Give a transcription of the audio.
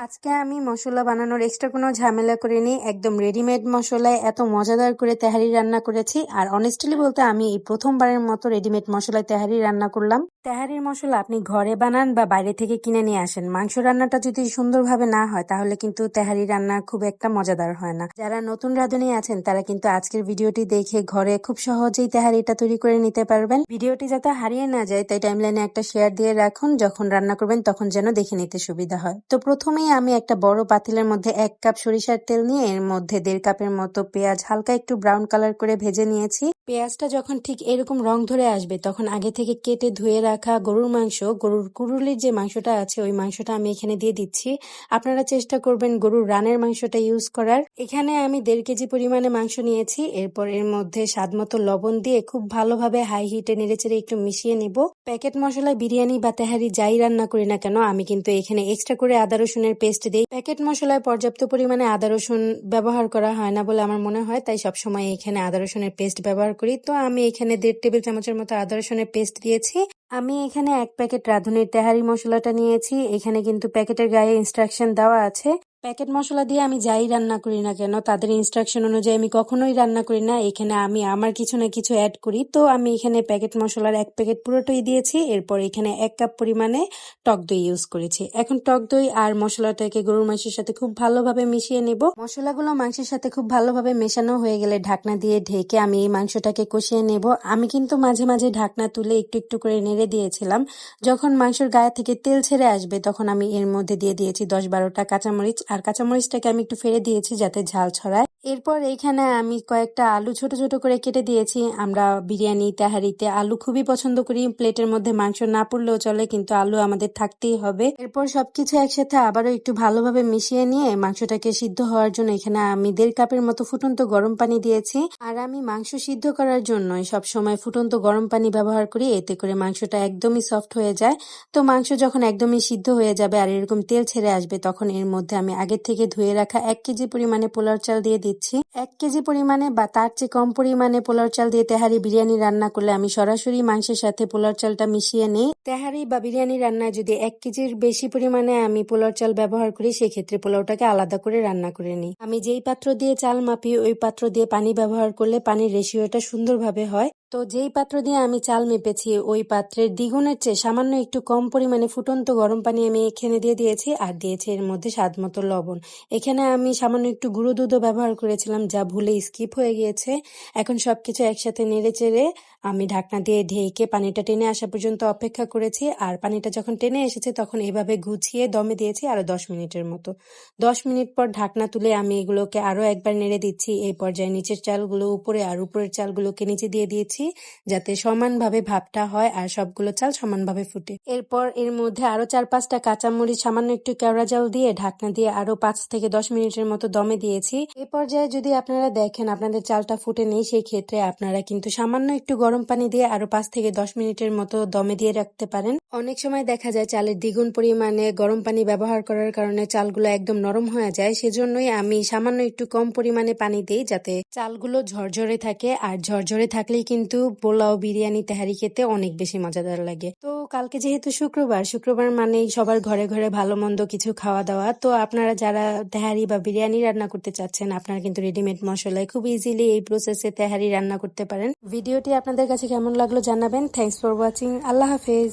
আজকে আমি মশলা বানানোর এক্সট্রা কোনো ঝামেলা করিনি। একদম রেডিমেড মশলায় এত মজাদার করে তেহারি রান্না করেছি। আর অনেস্টলি বলতে আমি এই প্রথমবারের মতো রেডিমেড মশলায় তেহারি রান্না করলাম। তেহারির মশলা আপনি ঘরে বানান বা বাইরে থেকে কিনে নিয়ে আসেন, মাংস রান্নাটা যদি সুন্দরভাবে না হয় তাহলে কিন্তু তেহারি রান্না খুব একটা মজাদার হয় না। যারা নতুন রাঁধুনি আছেন তারা কিন্তু আজকের ভিডিওটি দেখে ঘরে খুব সহজেই তেহারিটা তৈরি করে নিতে পারবেন। ভিডিওটি যাতে হারিয়ে না যায় তাই টাইমলাইনে একটা শেয়ার দিয়ে রাখুন, যখন রান্না করবেন তখন যেন দেখে নিতে সুবিধা হয়। তো প্রথমেই আমি একটা বড় পাতিলের মধ্যে 1 কাপ সরিষার তেল নিয়ে এর মধ্যে 1.5 কাপের মতো পেঁয়াজ হালকা একটু ব্রাউন কালার করে ভেজে নিয়েছি। পেঁয়াজটা যখন ঠিক এরকম রং ধরে আসবে তখন আগে থেকে কেটে ধুয়ে রাখা গরুর মাংস, গরুর কুরুলির যে মাংসটা আছে ওই মাংসটা আমি এখানে দিয়ে দিচ্ছি। আপনারা চেষ্টা করবেন গরুর রানের মাংসটা ইউজ করার। এখানে আমি 1.5 কেজি পরিমাণে মাংস নিয়েছি। এরপর এর মধ্যে স্বাদ মতো লবণ দিয়ে খুব ভালোভাবে হাই হিটে নেড়েচেড়ে একটু মিশিয়ে নিব। প্যাকেট মশলায় বিরিয়ানি বা তেহারি যাই রান্না করি না কেন আমি কিন্তু এখানে এক্সট্রা করে আদা রসুনের পেস্ট দিই। প্যাকেট মশলায় পর্যাপ্ত পরিমাণে আদা রসুন ব্যবহার করা হয় না বলে আমার মনে হয়, তাই সবসময় এখানে আদা রসুনের পেস্ট ব্যবহার করি। তো আমি এখানে 1.5 টেবিল চামচের মতো আদা রসুনের পেস্ট দিয়েছি। আমি এখানে 1 প্যাকেট রাঁধুনির তেহারি মশলাটা নিয়েছি। এখানে কিন্তু প্যাকেটের গায়ে ইনস্ট্রাকশন দেওয়া আছে। প্যাকেট মশলা দিয়ে আমি যাই রান্না করি না কেন তাদের ইনস্ট্রাকশন অনুযায়ী আমি কখনোই রান্না করি না। এখানে আমি আমার কিছু না কিছু অ্যাড করি। তো আমি এখানে প্যাকেট মশলার 1 প্যাকেট পুরোটাই দিয়েছি। এরপর এখানে 1 কাপ পরিমাণে টক দই ইউজ করেছি। এখন টক দই আর মশলাটাকে গরুর মাংসের সাথে খুব ভালোভাবে মিশিয়ে নেব। মশলাগুলো মাংসের সাথে খুব ভালোভাবে মেশানো হয়ে গেলে ঢাকনা দিয়ে ঢেকে আমি এই মাংসটাকে কষিয়ে নেব। আমি কিন্তু মাঝে মাঝে ঢাকনা তুলে একটু একটু করে নেড়ে দিয়েছিলাম। যখন মাংসের গায়ে থেকে তেল ছেড়ে আসবে তখন আমি এর মধ্যে দিয়ে দিয়েছি 10-12টা কাঁচামরিচ। আর কাঁচামরিচটাকে আমি একটু ফেলে দিয়েছি যাতে ঝাল ছড়ায়। এরপর এইখানে আমি কয়েকটা আলু ছোট ছোট করে কেটে দিয়েছি। আমরা বিরিয়ানি তেহারিতে আলু খুবই পছন্দ করি। প্লেটের মধ্যে মাংস না পড়লেও চলে, কিন্তু আলু আমাদের থাকতেই হবে। এরপর সবকিছু একসাথে আবারও একটু ভালোভাবে মিশিয়ে নিয়ে মাংসটাকে সিদ্ধ হওয়ার জন্য এখানে আমি 1.5 কাপের মতো ফুটন্ত গরম পানি দিয়েছি। আর আমি মাংস সিদ্ধ করার জন্য সবসময় ফুটন্ত গরম পানি ব্যবহার করি, এতে করে মাংসটা একদমই সফট হয়ে যায়। তো মাংস যখন একদমই সিদ্ধ হয়ে যাবে আর এরকম তেল ছেড়ে আসবে তখন এর মধ্যে আমি আগে থেকে ধুয়ে রাখা 1 কেজি পরিমাণে পোলাও চাল দিয়ে দিচ্ছি। 1 কেজি পরিমাণে বা তার চেয়ে কম পরিমাণে পোলাও চাল দিয়ে তেহারি বিরিয়ানি রান্না করলে আমি সরাসরি মাংসের সাথে পোলাও চালটা মিশিয়ে নিই। তেহারি বা বিরিয়ানি রান্নায় যদি 1 কেজির বেশি পরিমাণে আমি পোলাও চাল ব্যবহার করি সেক্ষেত্রে পোলাওটাকে আলাদা করে রান্না করে নিই। আমি যেই পাত্র দিয়ে চাল মাপি ওই পাত্র দিয়ে পানি ব্যবহার করলে পানির রেশিওটা সুন্দরভাবে হয়। তো যেই পাত্র দিয়ে আমি চাল মেপেছি ওই পাত্রের দ্বিগুণের চেয়ে সামান্য একটু কম পরিমাণে ফুটন্ত গরম পানি আমি এখানে দিয়ে দিয়েছি আর দিয়েছি এর মধ্যে স্বাদ মতো লবণ। এখানে আমি সামান্য একটু গুঁড়ো দুধও ব্যবহার করেছিলাম যা ভুলে স্কিপ হয়ে গিয়েছে। এখন সবকিছু একসাথে নেড়ে চেড়ে আমি ঢাকনা দিয়ে ঢেকে পানিটা টেনে আসা পর্যন্ত অপেক্ষা করেছি। আর পানিটা যখন টেনে এসেছে তখন এভাবে গুছিয়ে দমে দিয়েছি আরো 10 মিনিটের মতো। 10 মিনিট পর ঢাকনা তুলে আমি এগুলোকে আরো একবার নেড়ে দিচ্ছি। এই পর্যায়ে নিচের চালগুলো উপরে আর উপরের চালগুলোকে নিচে দিয়ে দিয়েছি যাতে সমানভাবে ভাপটা হয় আর সবগুলো চাল সমানভাবে ফুটে। এরপর এর মধ্যে আরো 4-5টা কাঁচামরিচ সামান্য একটু কেওড়া জল দিয়ে ঢাকনা দিয়ে আরো 5 থেকে 10 মিনিটের মতো দমে দিয়েছি। এ পর্যায়ে যদি আপনারা দেখেন আপনাদের চালটা ফুটে নেই সেই ক্ষেত্রে আপনারা কিন্তু সামান্য একটু গরম পানি দিয়ে আরো 5 থেকে 10 মিনিটের মতো দমে দিয়ে রাখতে পারেন। অনেক সময় দেখা যায় চালের দ্বিগুণ পরিমাণে গরম পানি ব্যবহার করার কারণে চালগুলো একদম নরম হয়ে যায়, সেজন্যই আমি সামান্য একটু কম পরিমাণে পানি দিই যাতে চালগুলো ঝরঝরে থাকে। আর ঝরঝরে থাকলেই কিন্তু পোলাও বিরিয়ানি তেহারি খেতে অনেক বেশি মজাদার লাগে। তো কালকে যেহেতু শুক্রবার মানেই সবার ঘরে ঘরে ভালো মন্দ কিছু খাওয়া দাওয়া। তো আপনারা যারা তেহারি বা বিরিয়ানি রান্না করতে চাচ্ছেন আপনারা কিন্তু রেডিমেড মশলায় খুব ইজিলি এই প্রসেসে তেহারি রান্না করতে পারেন। ভিডিওটি আপনাদের কাছে কেমন লাগলো জানাবেন। Thanks for watching. আল্লাহ হাফেজ।